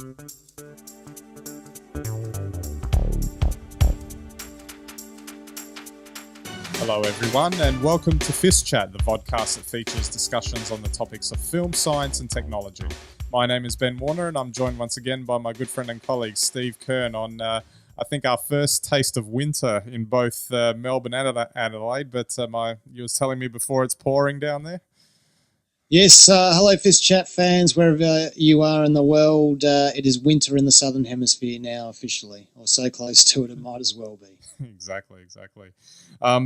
Hello everyone and welcome to FiST Chat, the podcast that features discussions on the topics of film, science and technology. My name is Ben Warner and I'm joined once again by my good friend and colleague Steve Kern on I think our first taste of winter in both Melbourne and Adelaide, but you was telling me before it's pouring down there? Yes, hello FiST Chat fans, wherever you are in the world. It is winter in the Southern Hemisphere now officially, or so close to it, it might as well be. Exactly.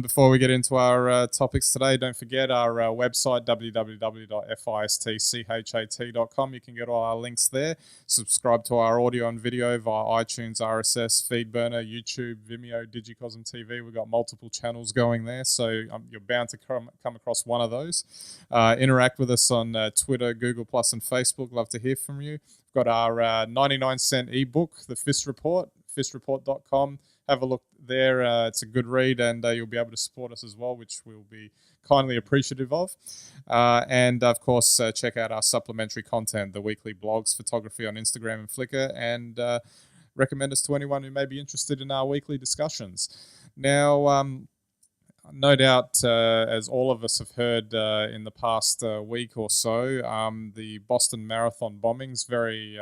Before we get into our topics today, don't forget our website, www.fistchat.com. You can get all our links there. Subscribe to our audio and video via iTunes, RSS, Feedburner, YouTube, Vimeo, Digicosm TV. We've got multiple channels going there, so you're bound to come across one of those. Interact with us on Twitter, Google+, and Facebook. Love to hear from you. We've got our 99-cent ebook, The FiST Report, fistreport.com. Have a look there. It's a good read, and you'll be able to support us as well, which we'll be kindly appreciative of. And, of course, check out our supplementary content, the weekly blogs, photography on Instagram and Flickr, and recommend us to anyone who may be interested in our weekly discussions. Now, no doubt, as all of us have heard in the past week or so, the Boston Marathon bombings, very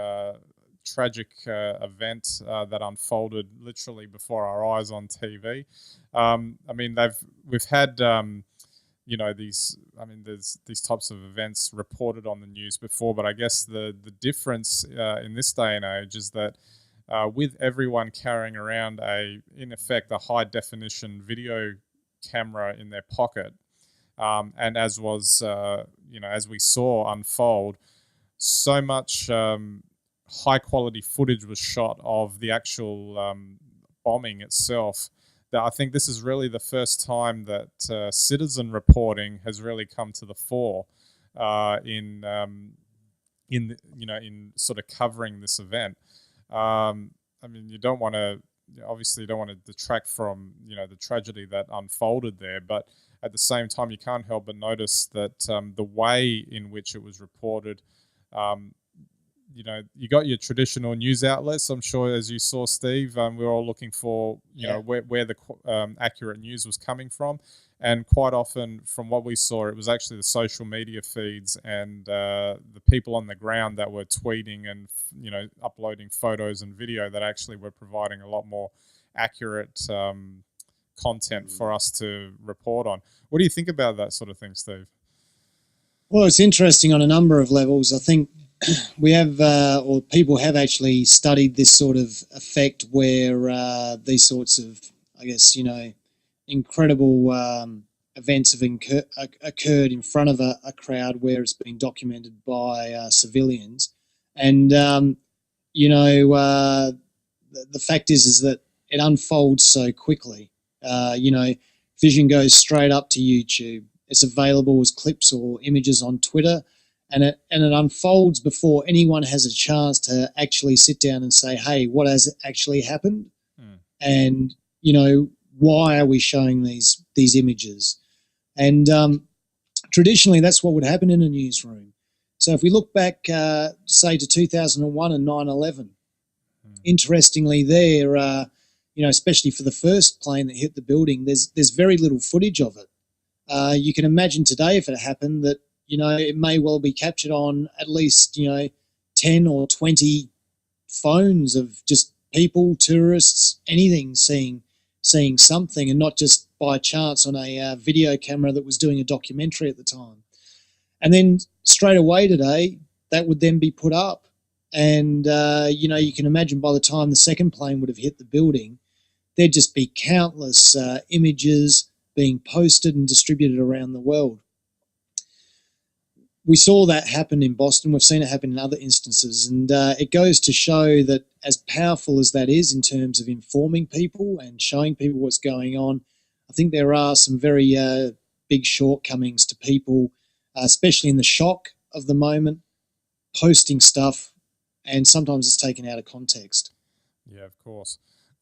tragic event that unfolded literally before our eyes on TV. We've had there's these types of events reported on the news before, but I guess the difference in this day and age is that with everyone carrying around in effect a high definition video camera in their pocket, and as we saw unfold, so much high quality footage was shot of the actual bombing itself, that I think this is really the first time that citizen reporting has really come to the fore in sort of covering this event. You don't want to detract from the tragedy that unfolded there, but at the same time you can't help but notice that the way in which it was reported, you got your traditional news outlets. I'm sure, as you saw, Steve, we're all looking for, where the accurate news was coming from. And quite often, from what we saw, it was actually the social media feeds and the people on the ground that were tweeting and, uploading photos and video that actually were providing a lot more accurate content for us to report on. What do you think about that sort of thing, Steve? Well, it's interesting on a number of levels. I think we have, or people have actually studied this sort of effect where these sorts of, incredible events have occurred in front of a crowd where it's been documented by civilians. And, the fact is that it unfolds so quickly. Vision goes straight up to YouTube. It's available as clips or images on Twitter. And it unfolds before anyone has a chance to actually sit down and say, hey, what has actually happened? And, why are we showing these images? And traditionally, that's what would happen in a newsroom. So if we look back, say, to 2001 and 9/11, interestingly there, especially for the first plane that hit the building, there's very little footage of it. You can imagine today if it happened that, it may well be captured on at least, 10 or 20 phones of just people, tourists, anything seeing something, and not just by chance on a video camera that was doing a documentary at the time. And then straight away today, that would then be put up. And, you can imagine by the time the second plane would have hit the building, there'd just be countless images being posted and distributed around the world. We saw that happen in Boston. We've seen it happen in other instances. And it goes to show that as powerful as that is in terms of informing people and showing people what's going on, I think there are some very big shortcomings to people, especially in the shock of the moment, posting stuff, and sometimes it's taken out of context. Yeah, of course.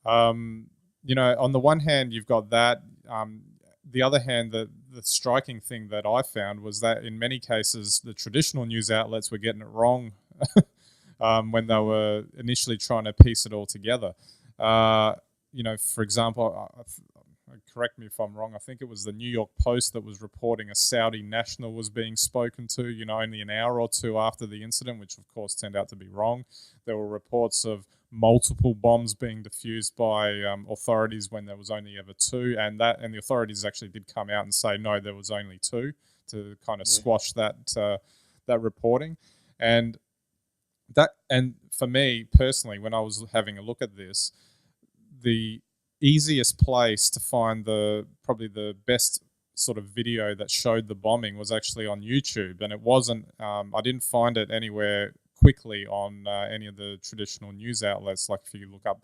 On the one hand, you've got that. The other hand, the striking thing that I found was that in many cases, the traditional news outlets were getting it wrong when they were initially trying to piece it all together. For example, correct me if I'm wrong, I think it was the New York Post that was reporting a Saudi national was being spoken to, only an hour or two after the incident, which of course turned out to be wrong. There were reports of multiple bombs being defused by authorities when there was only ever two, and the authorities actually did come out and say no, there was only two, to kind of squash that reporting. And for me personally, when I was having a look at this, the easiest place to find probably the best sort of video that showed the bombing was actually on YouTube, and it wasn't. I didn't find it anywhere quickly on any of the traditional news outlets. Like if you look up,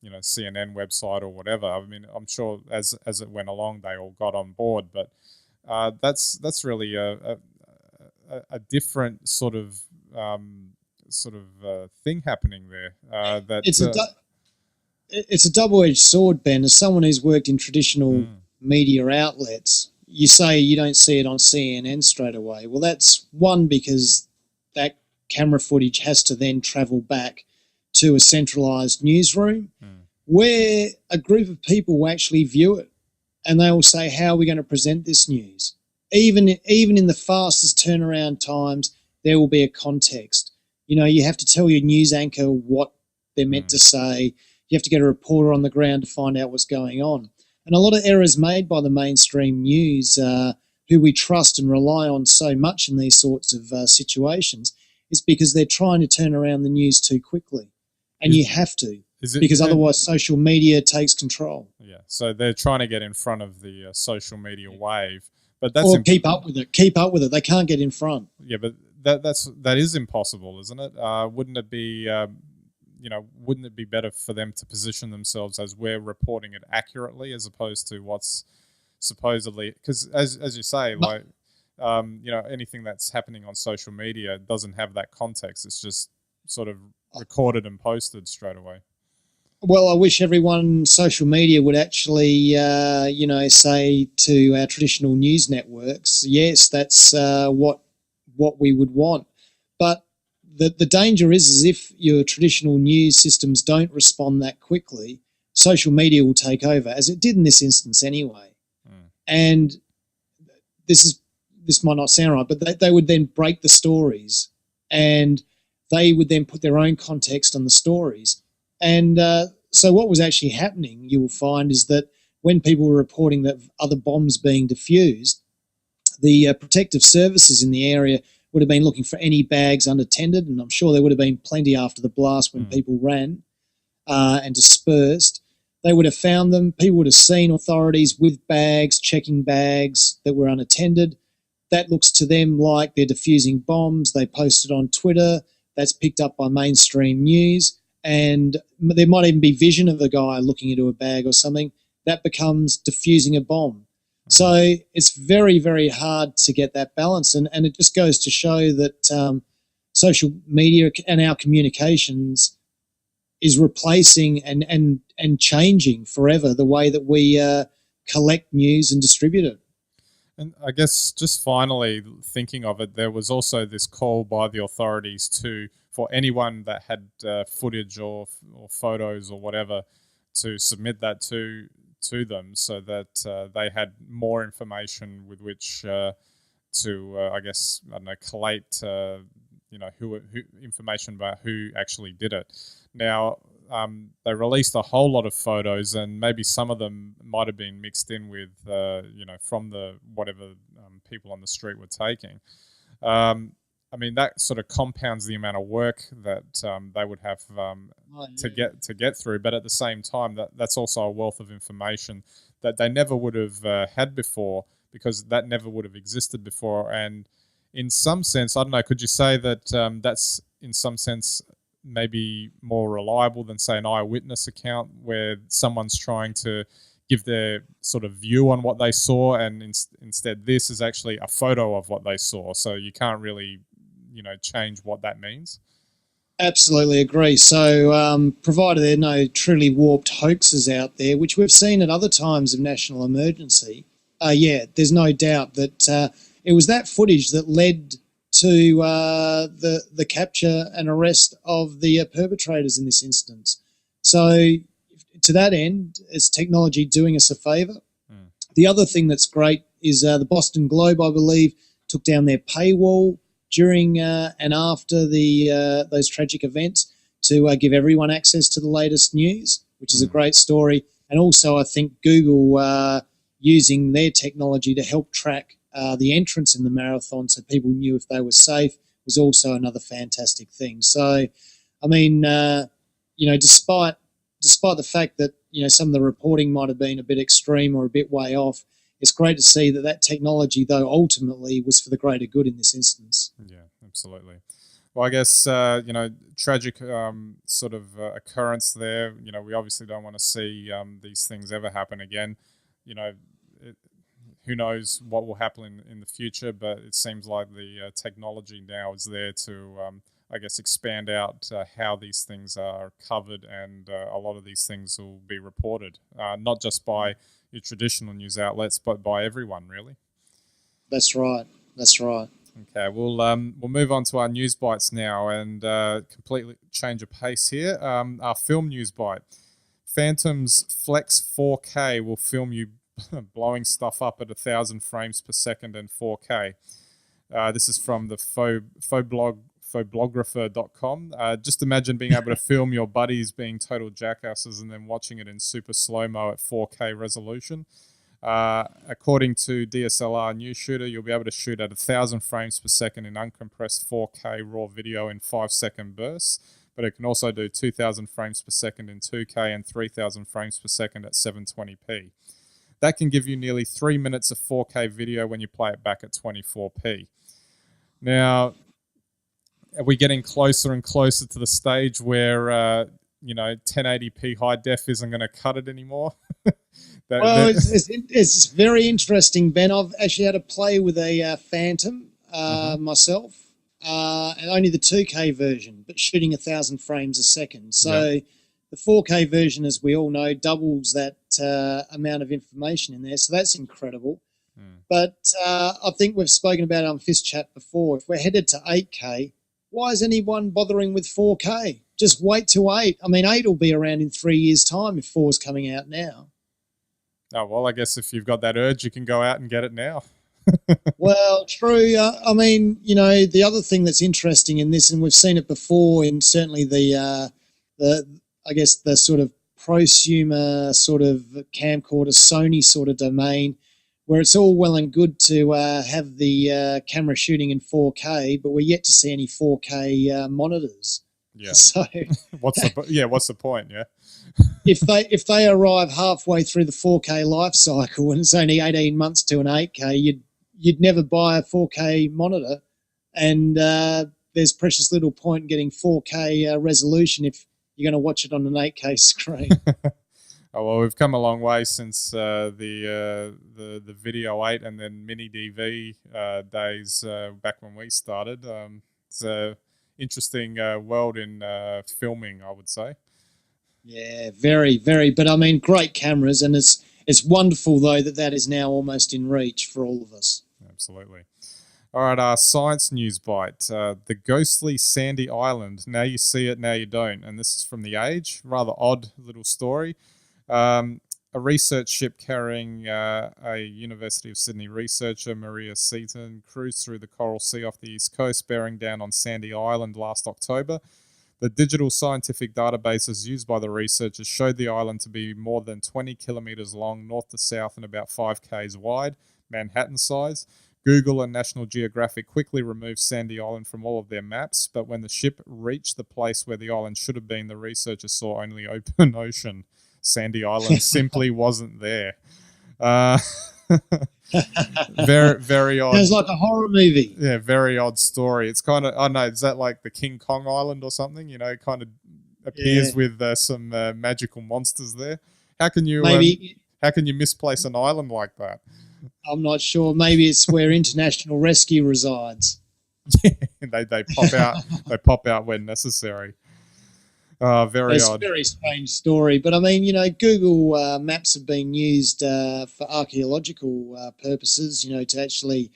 CNN website or whatever. I mean, I'm sure as it went along, they all got on board, but that's really a different sort of thing happening there. It's a double-edged sword, Ben. As someone who's worked in traditional media outlets, you say you don't see it on CNN straight away. Well, that's one, because that camera footage has to then travel back to a centralised newsroom where a group of people will actually view it, and they will say, how are we going to present this news? Even in the fastest turnaround times, there will be a context. You have to tell your news anchor what they're meant to say. You have to get a reporter on the ground to find out what's going on. And a lot of errors made by the mainstream news, who we trust and rely on so much in these sorts of situations, is because they're trying to turn around the news too quickly. And you have to, because otherwise social media takes control. Yeah, so they're trying to get in front of the social media wave. But keep up with it. Keep up with it. They can't get in front. Yeah, but that is impossible, isn't it? Wouldn't it be... wouldn't it be better for them to position themselves as we're reporting it accurately, as opposed to what's supposedly, because as you say, anything that's happening on social media doesn't have that context. It's just sort of recorded and posted straight away. Well, I wish everyone on social media would actually, say to our traditional news networks, yes, that's what we would want. But the danger is if your traditional news systems don't respond that quickly, social media will take over, as it did in this instance anyway. And this might not sound right, but they would then break the stories, and they would then put their own context on the stories. And so what was actually happening, you will find, is that when people were reporting that other bombs being defused, the protective services in the area would have been looking for any bags unattended, and I'm sure there would have been plenty after the blast when people ran and dispersed. They would have found them. People would have seen authorities with bags, checking bags that were unattended. That looks to them like they're defusing bombs. They post it on Twitter. That's picked up by mainstream news, and there might even be vision of a guy looking into a bag or something. That becomes defusing a bomb. So it's very, very hard to get that balance, and it just goes to show that social media and our communications is replacing and changing forever the way that we collect news and distribute it. And I guess just finally thinking of it, there was also this call by the authorities for anyone that had footage or photos or whatever to submit that to them, so that they had more information with which collate who information about who actually did it. Now they released a whole lot of photos, and maybe some of them might have been mixed in with from the whatever people on the street were taking. I mean, that sort of compounds the amount of work that they would have to get through. But at the same time, that's also a wealth of information that they never would have had before, because that never would have existed before. And in some sense, I don't know, could you say that that's in some sense maybe more reliable than, say, an eyewitness account where someone's trying to give their sort of view on what they saw, and instead this is actually a photo of what they saw, so you can't really change what that means? Absolutely agree. So provided there are no truly warped hoaxes out there, which we've seen at other times of national emergency, there's no doubt that it was that footage that led to the capture and arrest of the perpetrators in this instance. So to that end, is technology doing us a favour? The other thing that's great is the Boston Globe, I believe, took down their paywall during and after those tragic events to give everyone access to the latest news, which is a great story. And also, I think Google using their technology to help track the entrance in the marathon so people knew if they were safe was also another fantastic thing. So, I mean, despite the fact that, some of the reporting might have been a bit extreme or a bit way off, it's great to see that technology, though, ultimately was for the greater good in this instance. Yeah, absolutely. Well, I guess, tragic sort of occurrence there. We obviously don't want to see these things ever happen again. Who knows what will happen in the future, but it seems like the technology now is there to, I guess, expand out how these things are covered, and a lot of these things will be reported, not just by your traditional news outlets, but by everyone, really. That's right. Okay, we'll move on to our news bites now and completely change of pace here. Our film news bite. Phantom's Flex 4K will film you blowing stuff up at 1,000 frames per second and 4K. This is from the photographer.com. Just imagine being able to film your buddies being total jackasses and then watching it in super slow-mo at 4K resolution. According to DSLR News Shooter, you'll be able to shoot at 1,000 frames per second in uncompressed 4K raw video in 5-second bursts, but it can also do 2,000 frames per second in 2K and 3,000 frames per second at 720p. That can give you nearly 3 minutes of 4K video when you play it back at 24p. Now, are we getting closer and closer to the stage where 1080p high def isn't going to cut it anymore? It's very interesting, Ben. I've actually had to play with a Phantom myself, and only the 2K version, but shooting 1,000 frames a second. So the 4K version, as we all know, doubles that amount of information in there. So that's incredible. But I think we've spoken about it on FiST Chat before. If we're headed to 8K, why is anyone bothering with 4K? Just wait till 8. I mean, 8 will be around in 3 years' time if 4 is coming out now. Oh, well, I guess if you've got that urge, you can go out and get it now. Well, true. I mean, the other thing that's interesting in this, and we've seen it before in certainly the sort of prosumer sort of camcorder Sony sort of domain, where it's all well and good to have the camera shooting in 4K, but we're yet to see any 4K monitors. Yeah. So what's the point? Yeah. if they arrive halfway through the 4K life cycle and it's only 18 months to an 8K, you'd never buy a 4K monitor, and there's precious little point in getting 4K resolution if you're going to watch it on an 8K screen. Oh, well, we've come a long way since the Video 8 and then Mini DV days back when we started. It's an interesting world in filming, I would say. Yeah, very, very. But I mean, great cameras, and it's wonderful though that is now almost in reach for all of us. Absolutely. All right, our science news bite. The ghostly Sandy Island. Now you see it, now you don't. And this is from The Age. Rather odd little story. A research ship carrying a University of Sydney researcher, Maria Seaton, cruised through the Coral Sea off the east coast, bearing down on Sandy Island last October. The digital scientific databases used by the researchers showed the island to be more than 20 kilometres long, north to south, and about 5 k's wide, Manhattan size. Google and National Geographic quickly removed Sandy Island from all of their maps, but when the ship reached the place where the island should have been, the researchers saw only open ocean. Sandy Island simply wasn't there. Very, very odd. Sounds like a horror movie. Yeah, very odd story. It's kind of, I don't know, is that like the King Kong Island or something? Kind of appears with some magical monsters there. How can you misplace an island like that? I'm not sure. Maybe it's where international rescue resides. Yeah, they pop out. They pop out when necessary. Very it's odd. It's a very strange story. But, I mean, Google Maps have been used for archaeological purposes, to actually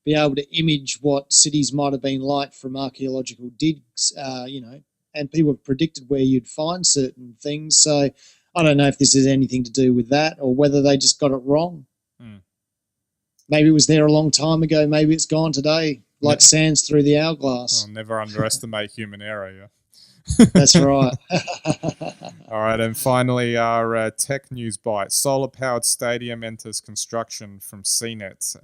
be able to image what cities might have been like from archaeological digs, and people have predicted where you'd find certain things. So I don't know if this has anything to do with that or whether they just got it wrong. Maybe it was there a long time ago. Maybe it's gone today, like sands through the hourglass. Oh, never underestimate human error, yeah. That's right. All right, and finally, our tech news bite. Solar-powered stadium enters construction from CNET.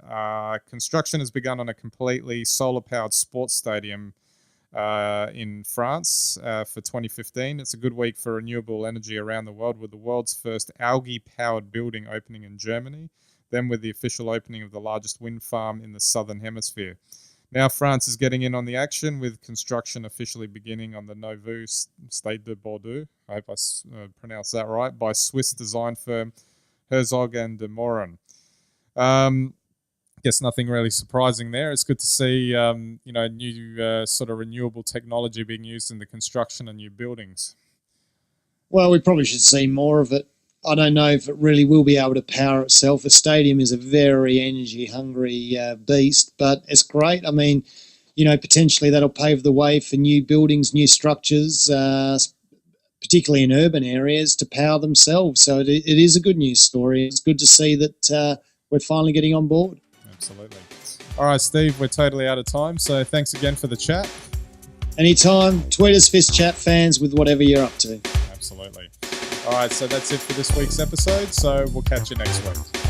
Construction has begun on a completely solar-powered sports stadium in France for 2015. It's a good week for renewable energy around the world, with the world's first algae-powered building opening in Germany, then with the official opening of the largest wind farm in the southern hemisphere. Now France is getting in on the action, with construction officially beginning on the Nouveau Stade de Bordeaux, I hope I pronounced that right, by Swiss design firm Herzog and de Meuron. Guess nothing really surprising there. It's good to see new sort of renewable technology being used in the construction of new buildings. Well, we probably should see more of it. I don't know if it really will be able to power itself. A stadium is a very energy-hungry beast, but it's great. I mean, potentially that'll pave the way for new buildings, new structures, particularly in urban areas, to power themselves. So it is a good news story. It's good to see that we're finally getting on board. Absolutely. All right, Steve, we're totally out of time, so thanks again for the chat. Anytime. Tweet us, FiST Chat fans, with whatever you're up to. Absolutely. All right, so that's it for this week's episode, so we'll catch you next week.